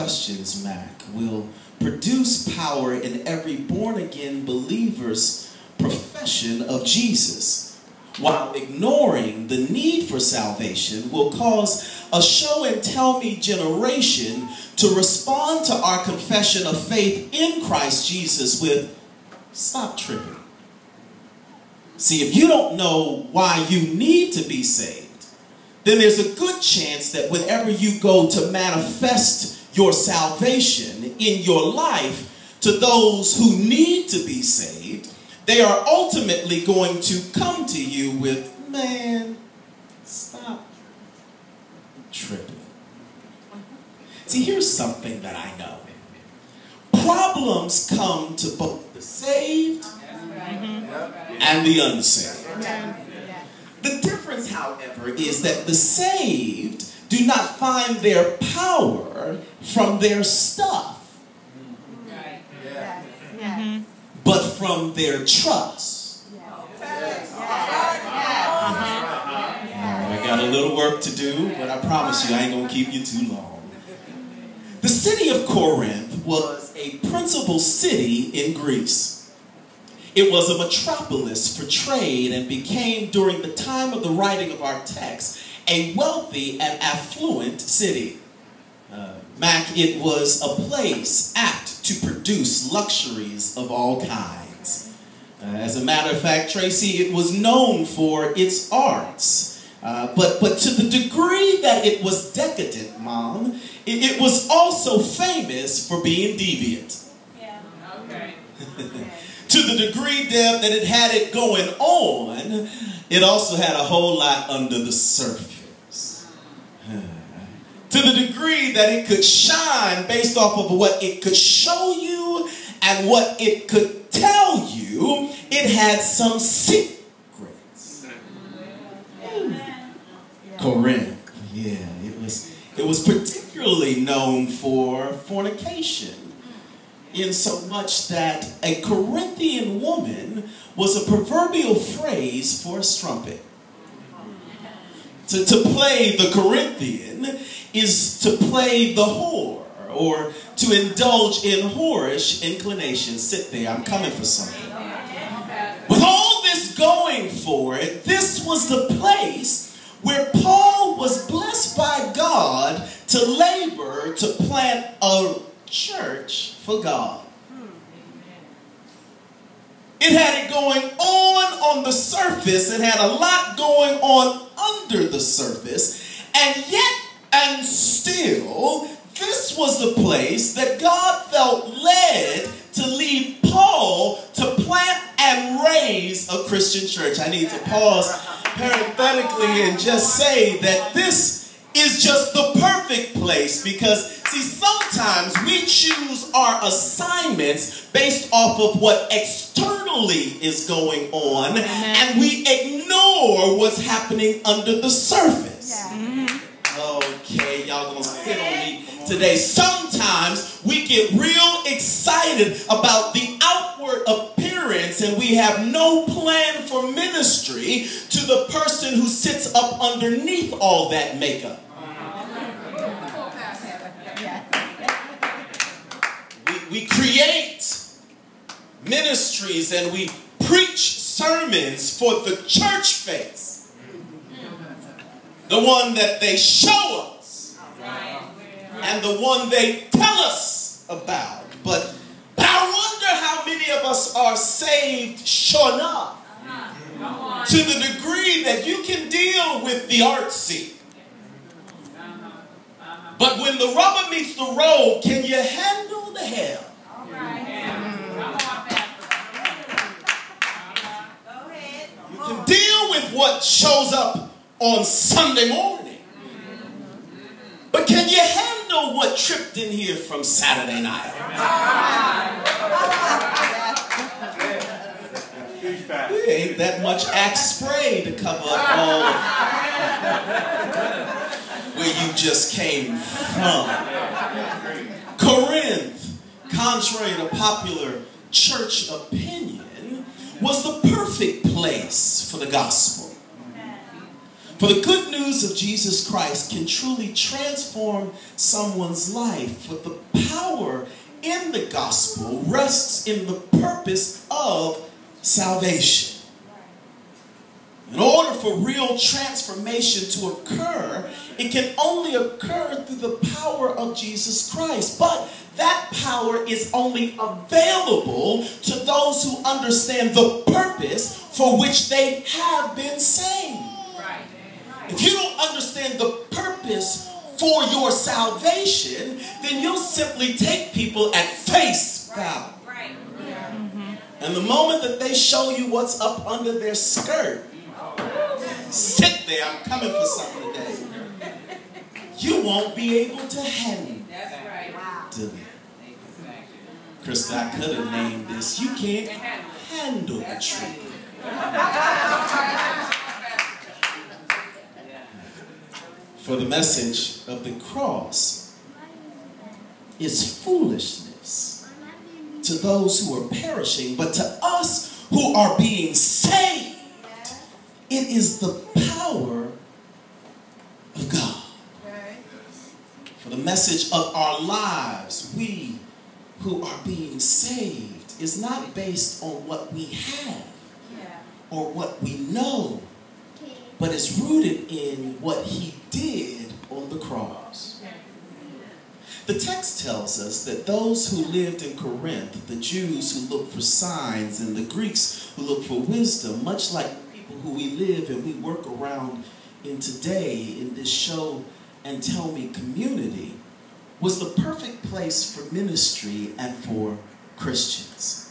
questions, Mac, will produce power in every born-again believer's profession of Jesus, while ignoring the need for salvation will cause a show-and-tell-me generation to respond to our confession of faith in Christ Jesus with, "Stop tripping." See, if you don't know why you need to be saved, then there's a good chance that whenever you go to manifest your salvation in your life to those who need to be saved, they are ultimately going to come to you with, "Man, stop tripping." See, here's something that I know. Problems come to both the saved and the unsaved. The difference, however, is that the saved do not find their power from their stuff, but from their trust. I got a little work to do, but I promise you I ain't going to keep you too long. The city of Corinth was a principal city in Greece. It was a metropolis for trade and became, during the time of the writing of our text, a wealthy and affluent city. Mac, it was a place apt to produce luxuries of all kinds. As a matter of fact, Tracy, it was known for its arts. But to the degree that it was decadent, Mom, it was also famous for being deviant. Yeah. Okay. To the degree, Deb, that it had it going on, it also had a whole lot under the surface. To the degree that it could shine based off of what it could show you and what it could tell you, it had some secrets. Corinth, yeah, it was particularly known for fornication, in so much that a Corinthian woman was a proverbial phrase for a strumpet. To play the Corinthian is to play the whore, or to indulge in whorish inclinations. Sit there, I'm coming for something. With all this going for it, this was the place where Paul was blessed by God to labor to plant a church for God. It had it going on the surface. It had a lot going on under the surface. And yet and still, this was the place that God felt led to lead Paul to plant and raise a Christian church. I need to pause parenthetically and just say that this is just the perfect place, because, see, sometimes we choose our assignments based off of what externally is going on, and we ignore what's happening under the surface. Okay, y'all gonna sit on me today. Sometimes we get real excited about the outward appearance and we have no plan for ministry to the person who sits up underneath all that makeup. We create ministries and we preach sermons for the church face. The one that they show us and the one they tell us about. But I wonder how many of us are saved sure enough to the degree that you can deal with the artsy. But when the rubber meets the road, can you handle the hell? You can deal with what shows up on Sunday morning. But can you handle what tripped in here from Saturday night? There ain't that much Axe spray to cover up all of where you just came from. Corinth, contrary to popular church opinion, was the perfect place for the gospel. For the good news of Jesus Christ can truly transform someone's life. But the power in the gospel rests in the purpose of salvation. In order for real transformation to occur, it can only occur through the power of Jesus Christ. But that power is only available to those who understand the purpose for which they have been saved. If you don't understand the purpose for your salvation, then you'll simply take people at face value. And the moment that they show you what's up under their skirt, sit there, I'm coming for something today, you won't be able to handle it. Krista, I could have named this, you can't handle the truth. For the message of the cross is foolishness to those who are perishing, but to us who are being saved, it is the power of God. For the message of our lives, we who are being saved, is not based on what we have or what we know, but is rooted in what he did on the cross. The text tells us that those who lived in Corinth, the Jews who looked for signs and the Greeks who looked for wisdom, much like the people who we live and we work around in today in this show and tell me community, was the perfect place for ministry and for Christians.